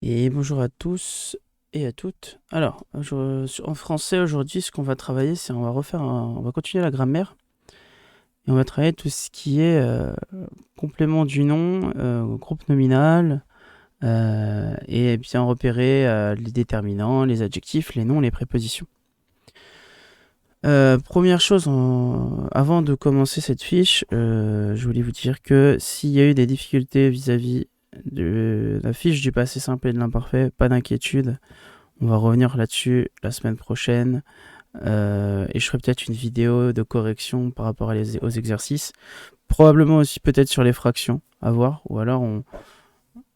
Et bonjour à tous et à toutes. Alors, en français aujourd'hui, ce qu'on va travailler, c'est on va continuer la grammaire et on va travailler tout ce qui est complément du nom, groupe nominal et bien repérer les déterminants, les adjectifs, les noms, les prépositions. Première chose, avant de commencer cette fiche, je voulais vous dire que s'il y a eu des difficultés vis-à-vis de la fiche du passé simple et de l'imparfait, pas d'inquiétude. On va revenir là-dessus la semaine prochaine. Et je ferai peut-être une vidéo de correction par rapport aux exercices. Probablement aussi peut-être sur les fractions, à voir. Ou alors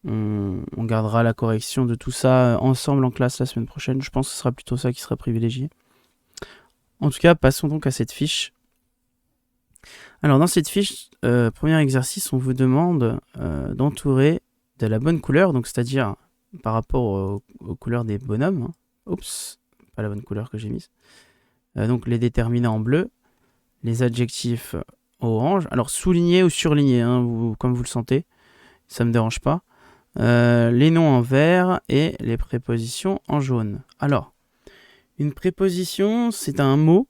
on gardera la correction de tout ça ensemble en classe la semaine prochaine. Je pense que ce sera plutôt ça qui sera privilégié. En tout cas, passons donc à cette fiche. Alors dans cette fiche, premier exercice, on vous demande d'entourer de la bonne couleur, donc c'est-à-dire par rapport aux couleurs des bonhommes. Hein. Oups, pas la bonne couleur que j'ai mise. Donc les déterminants en bleu, les adjectifs orange. Alors souligné ou surligné, hein, comme vous le sentez, ça me dérange pas. Les noms en vert et les prépositions en jaune. Alors, une préposition, c'est un mot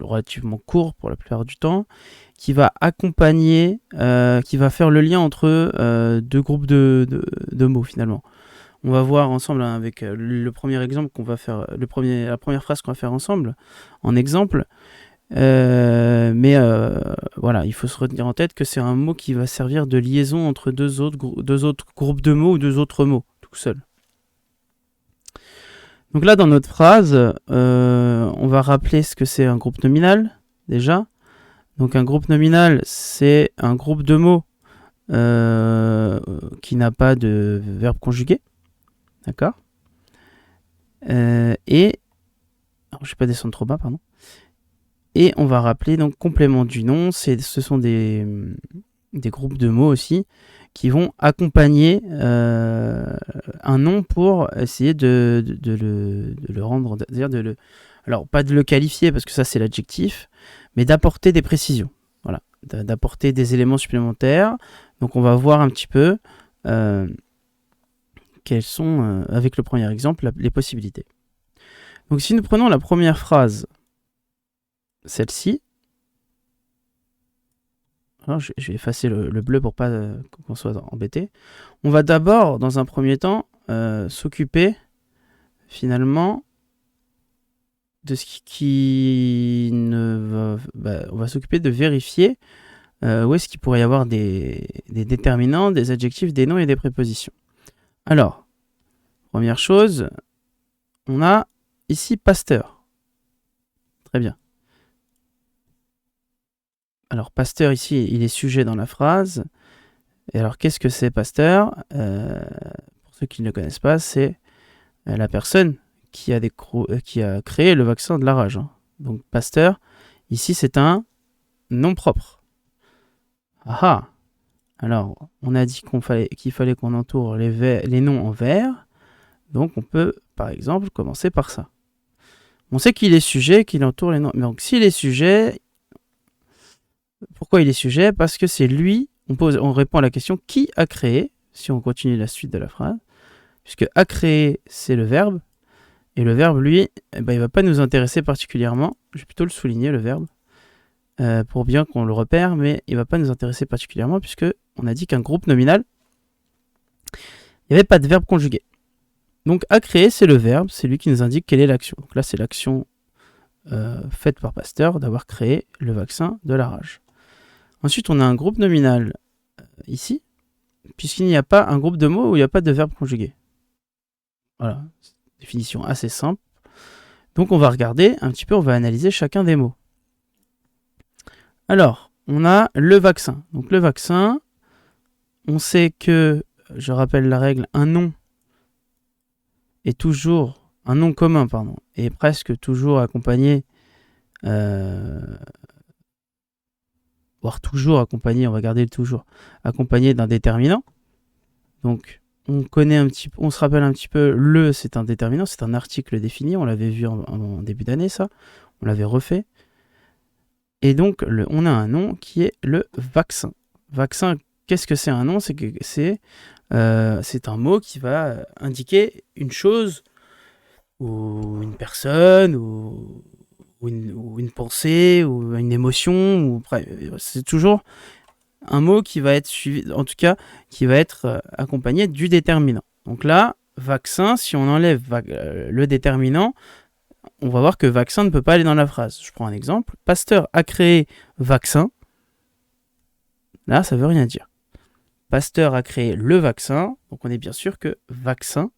relativement court pour la plupart du temps, qui va accompagner, qui va faire le lien entre deux groupes de mots finalement. On va voir ensemble hein, avec le premier exemple qu'on va faire, la première phrase qu'on va faire ensemble en exemple. Voilà, il faut se retenir en tête que c'est un mot qui va servir de liaison entre deux autres groupes de mots ou deux autres mots, tout seul. Donc là, dans notre phrase, on va rappeler ce que c'est un groupe nominal, déjà. Donc un groupe nominal, c'est un groupe de mots qui n'a pas de verbe conjugué. D'accord. Alors, je ne vais pas descendre trop bas, pardon. Et on va rappeler donc complément du nom, ce sont des groupes de mots aussi qui vont accompagner un nom pour essayer de le rendre, alors pas de le qualifier parce que ça c'est l'adjectif, mais d'apporter des précisions, voilà, d'apporter des éléments supplémentaires. Donc on va voir un petit peu quelles sont, avec le premier exemple, les possibilités. Donc si nous prenons la première phrase, celle-ci, alors, je vais effacer le bleu pour pas qu'on soit embêté. On va d'abord, dans un premier temps, s'occuper finalement de ce qui ne va... on va s'occuper de vérifier où est-ce qu'il pourrait y avoir des déterminants, des adjectifs, des noms et des prépositions. Alors, première chose, on a ici Pasteur. Très bien. Alors, Pasteur, ici, il est sujet dans la phrase. Et alors, qu'est-ce que c'est Pasteur Pour ceux qui ne le connaissent pas, c'est la personne qui a créé le vaccin de la rage. Hein. Donc, Pasteur, ici, c'est un nom propre. Ah. Alors, on a dit qu'il fallait qu'on entoure les noms en vert. Donc, on peut, par exemple, commencer par ça. On sait qu'il est sujet, qu'il entoure les noms. Donc, s'il est sujet, pourquoi il est sujet? Parce que c'est lui, on répond à la question qui a créé, si on continue la suite de la phrase, puisque a créé, c'est le verbe, et le verbe, lui, il ne va pas nous intéresser particulièrement, je vais plutôt le souligner, le verbe, pour bien qu'on le repère, mais il ne va pas nous intéresser particulièrement, puisque on a dit qu'un groupe nominal, il n'y avait pas de verbe conjugué. Donc a créé, c'est le verbe, c'est lui qui nous indique quelle est l'action. Donc là, c'est l'action faite par Pasteur d'avoir créé le vaccin de la rage. Ensuite, on a un groupe nominal ici, puisqu'il n'y a pas un groupe de mots où il n'y a pas de verbe conjugué. Voilà, définition assez simple. Donc on va regarder un petit peu, on va analyser chacun des mots. Alors, on a le vaccin. Donc le vaccin, on sait que, je rappelle la règle, un nom commun, est presque toujours accompagné voire toujours accompagné, on va garder le toujours, accompagné d'un déterminant. Donc, on se rappelle un petit peu, c'est un déterminant, c'est un article défini, on l'avait vu en début d'année, ça, on l'avait refait. Et donc, on a un nom qui est le vaccin. Vaccin qu'est-ce que c'est un nom? C'est un mot qui va indiquer une chose ou une personne ou une pensée ou une émotion. C'est toujours un mot qui va être suivi, en tout cas, qui va être accompagné du déterminant. Donc là, vaccin, si on enlève le déterminant, on va voir que vaccin ne peut pas aller dans la phrase. Je prends un exemple. Pasteur a créé vaccin. Là, ça veut rien dire. Pasteur a créé le vaccin. Donc on est bien sûr que vaccin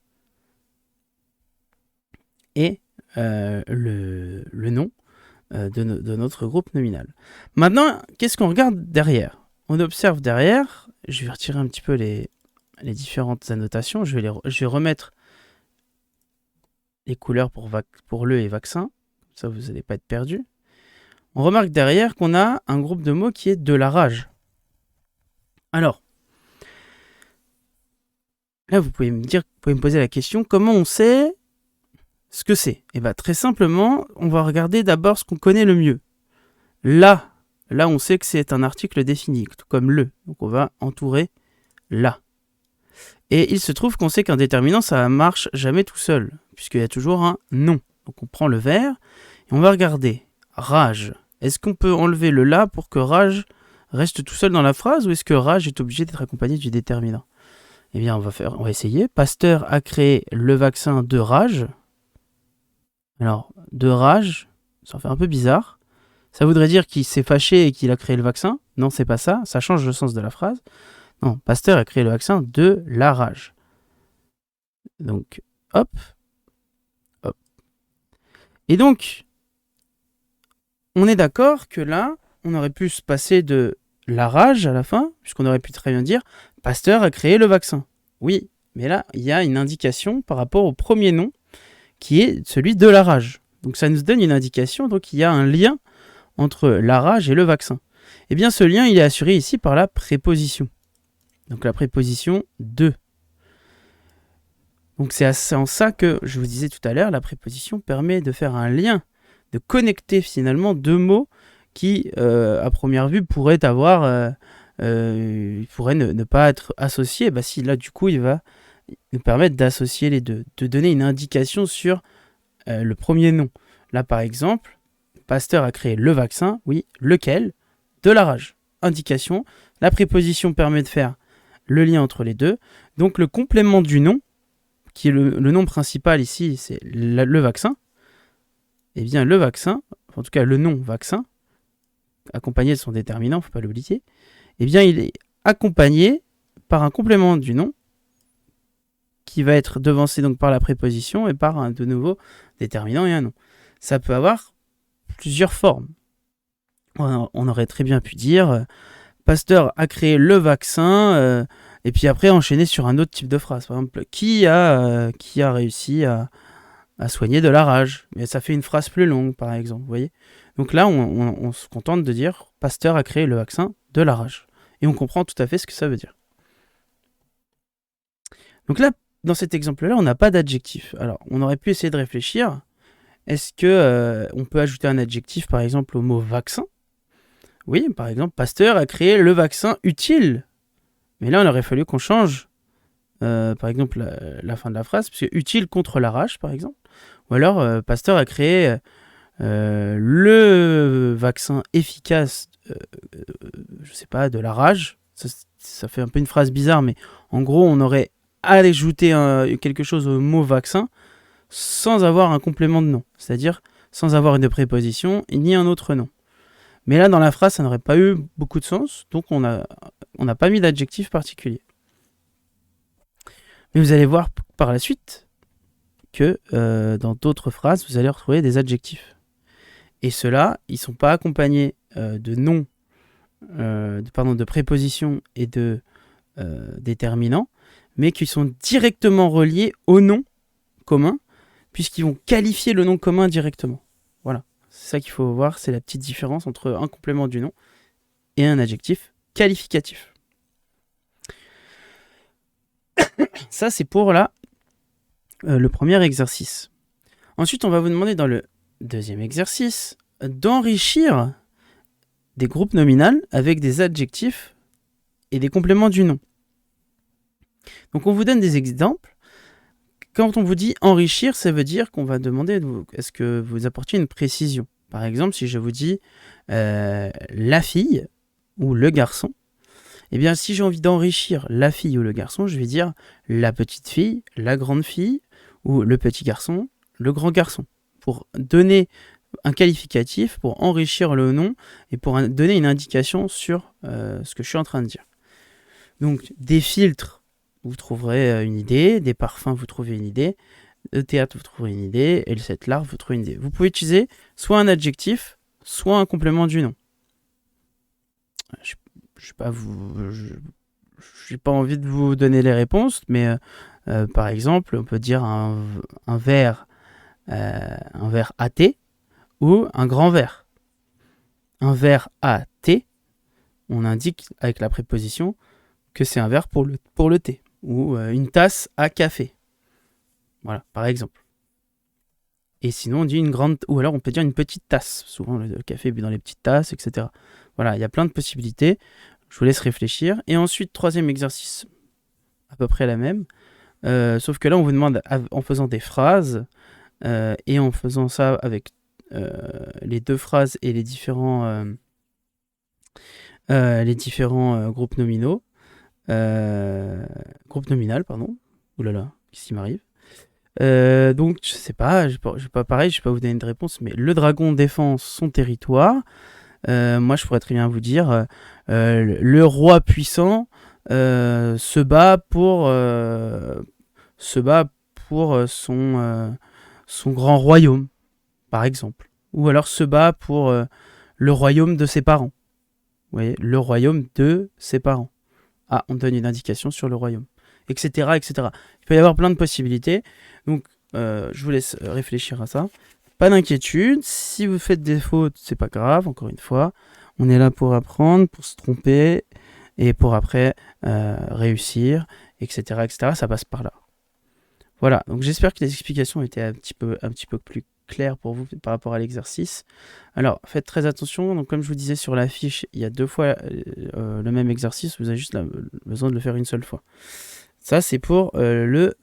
est le nom de notre groupe nominal. Maintenant, qu'est-ce qu'on regarde derrière? On observe derrière, je vais retirer un petit peu les différentes annotations, je vais remettre les couleurs pour le et vaccin, ça vous n'allez pas être perdu. On remarque derrière qu'on a un groupe de mots qui est de la rage. Alors, là vous pouvez me poser la question, comment on sait ce que c'est? Et bien très simplement, on va regarder d'abord ce qu'on connaît le mieux. Là, on sait que c'est un article défini, tout comme le. Donc on va entourer là. Et il se trouve qu'on sait qu'un déterminant, ça marche jamais tout seul, puisqu'il y a toujours un nom. Donc on prend le vert et on va regarder. Rage. Est-ce qu'on peut enlever le là pour que rage reste tout seul dans la phrase, ou est-ce que rage est obligé d'être accompagné du déterminant? Eh bien, on va essayer. Pasteur a créé le vaccin de rage. Alors, de rage, ça fait un peu bizarre. Ça voudrait dire qu'il s'est fâché et qu'il a créé le vaccin. Non, c'est pas ça. Ça change le sens de la phrase. Non, Pasteur a créé le vaccin de la rage. Donc, hop, hop. Et donc, on est d'accord que là, on aurait pu se passer de la rage à la fin, puisqu'on aurait pu très bien dire Pasteur a créé le vaccin. Oui, mais là, il y a une indication par rapport au premier nom, qui est celui de la rage. Donc ça nous donne une indication, donc il y a un lien entre la rage et le vaccin. Eh bien ce lien il est assuré ici par la préposition. Donc la préposition de. Donc c'est en ça que je vous disais tout à l'heure, la préposition permet de faire un lien, de connecter finalement deux mots qui à première vue pourraient ne pas être associés. Bah si là du coup il va nous permettre d'associer les deux, de donner une indication sur le premier nom. Là par exemple, Pasteur a créé le vaccin, oui, lequel? De la rage. Indication, la préposition permet de faire le lien entre les deux. Donc le complément du nom, qui est le nom principal ici, c'est le vaccin. Eh bien le vaccin, en tout cas le nom vaccin, accompagné de son déterminant, il ne faut pas l'oublier, eh bien il est accompagné par un complément du nom qui va être devancé donc par la préposition et par de nouveau déterminant et un nom. Ça peut avoir plusieurs formes. On aurait très bien pu dire Pasteur a créé le vaccin et puis après enchaîner sur un autre type de phrase. Par exemple, qui a réussi à soigner de la rage? Mais ça fait une phrase plus longue par exemple, vous voyez. Donc là, on se contente de dire Pasteur a créé le vaccin de la rage. Et on comprend tout à fait ce que ça veut dire. Donc là, dans cet exemple-là, on n'a pas d'adjectif. Alors, on aurait pu essayer de réfléchir. Est-ce que on peut ajouter un adjectif, par exemple, au mot vaccin? Oui, par exemple, Pasteur a créé le vaccin utile. Mais là, il aurait fallu qu'on change, par exemple, la fin de la phrase, parce que utile contre la rage, par exemple. Ou alors, Pasteur a créé le vaccin efficace, je sais pas, de la rage. Ça fait un peu une phrase bizarre, mais en gros, on aurait ajouté quelque chose au mot vaccin sans avoir un complément de nom, c'est-à-dire sans avoir une préposition ni un autre nom. Mais là, dans la phrase, ça n'aurait pas eu beaucoup de sens, donc on n'a pas mis d'adjectif particulier. Mais vous allez voir par la suite que dans d'autres phrases, vous allez retrouver des adjectifs. Et ceux-là, ils ne sont pas accompagnés de noms, de prépositions et de déterminants, mais qui sont directement reliés au nom commun, puisqu'ils vont qualifier le nom commun directement. Voilà, c'est ça qu'il faut voir, c'est la petite différence entre un complément du nom et un adjectif qualificatif. Ça, c'est pour le premier exercice. Ensuite, on va vous demander dans le deuxième exercice d'enrichir des groupes nominaux avec des adjectifs et des compléments du nom. Donc on vous donne des exemples. Quand on vous dit enrichir, ça veut dire qu'on va demander est-ce que vous apportiez une précision. Par exemple, si je vous dis la fille ou le garçon, eh bien si j'ai envie d'enrichir la fille ou le garçon, je vais dire la petite fille, la grande fille, ou le petit garçon, le grand garçon, pour donner un qualificatif, pour enrichir le nom et pour donner une indication sur ce que je suis en train de dire. Donc des filtres, vous trouverez une idée, des parfums, vous trouvez une idée, le théâtre, vous trouverez une idée, et le set l'art, vous trouvez une idée. Vous pouvez utiliser soit un adjectif, soit un complément du nom. Je n'ai pas envie de vous donner les réponses, mais par exemple, on peut dire un verre AT ou un grand verre. Un verre AT, on indique avec la préposition que c'est un verre pour le thé, ou une tasse à café. Voilà, par exemple. Et sinon, on dit une grande, ou alors on peut dire une petite tasse. Souvent, le café est bu dans les petites tasses, etc. Voilà, il y a plein de possibilités. Je vous laisse réfléchir. Et ensuite, troisième exercice, à peu près la même. Sauf que là, on vous demande, en faisant des phrases, et en faisant ça avec les deux phrases et les différents groupes nominaux. Groupe nominal, pardon. Ouh là là, qu'est-ce qui m'arrive ? Donc, je sais pas, je vais pas vous donner de réponse, mais le dragon défend son territoire. Moi, je pourrais très bien vous dire le roi puissant se bat pour son grand royaume, par exemple. Ou alors se bat pour le royaume de ses parents. Vous voyez, le royaume de ses parents. Ah, on donne une indication sur le royaume, etc., etc. Il peut y avoir plein de possibilités. Donc, je vous laisse réfléchir à ça. Pas d'inquiétude. Si vous faites des fautes, c'est pas grave. Encore une fois, on est là pour apprendre, pour se tromper et pour après réussir, etc., etc. Ça passe par là. Voilà. Donc, j'espère que les explications étaient un petit peu plus claires pour vous par rapport à l'exercice. Alors, faites très attention. Donc, comme je vous disais sur la fiche, il y a 2 fois le même exercice. Vous avez juste besoin de le faire une seule fois. Ça, c'est pour le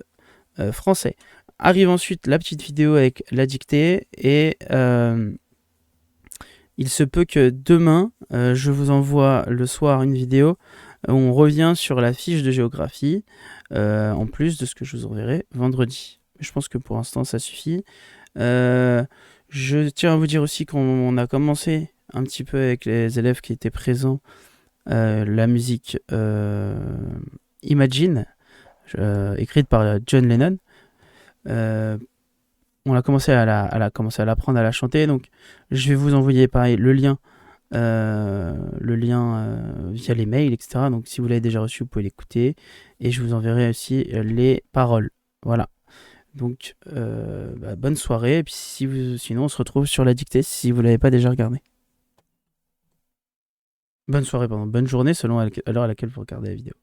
français. Arrive ensuite la petite vidéo avec la dictée et il se peut que demain, je vous envoie le soir une vidéo où on revient sur la fiche de géographie en plus de ce que je vous enverrai vendredi. Je pense que pour l'instant, ça suffit. Je tiens à vous dire aussi qu'on a commencé un petit peu avec les élèves qui étaient présents la musique Imagine, écrite par John Lennon. On a commencé à l'apprendre, à la chanter. Donc, je vais vous envoyer pareil le lien via les mails, etc. Donc, si vous l'avez déjà reçu, vous pouvez l'écouter. Et je vous enverrai aussi les paroles. Voilà. Donc, bonne soirée. Et puis, sinon, on se retrouve sur la dictée si vous ne l'avez pas déjà regardé. Bonne soirée, pardon. Bonne journée selon à l'heure à laquelle vous regardez la vidéo.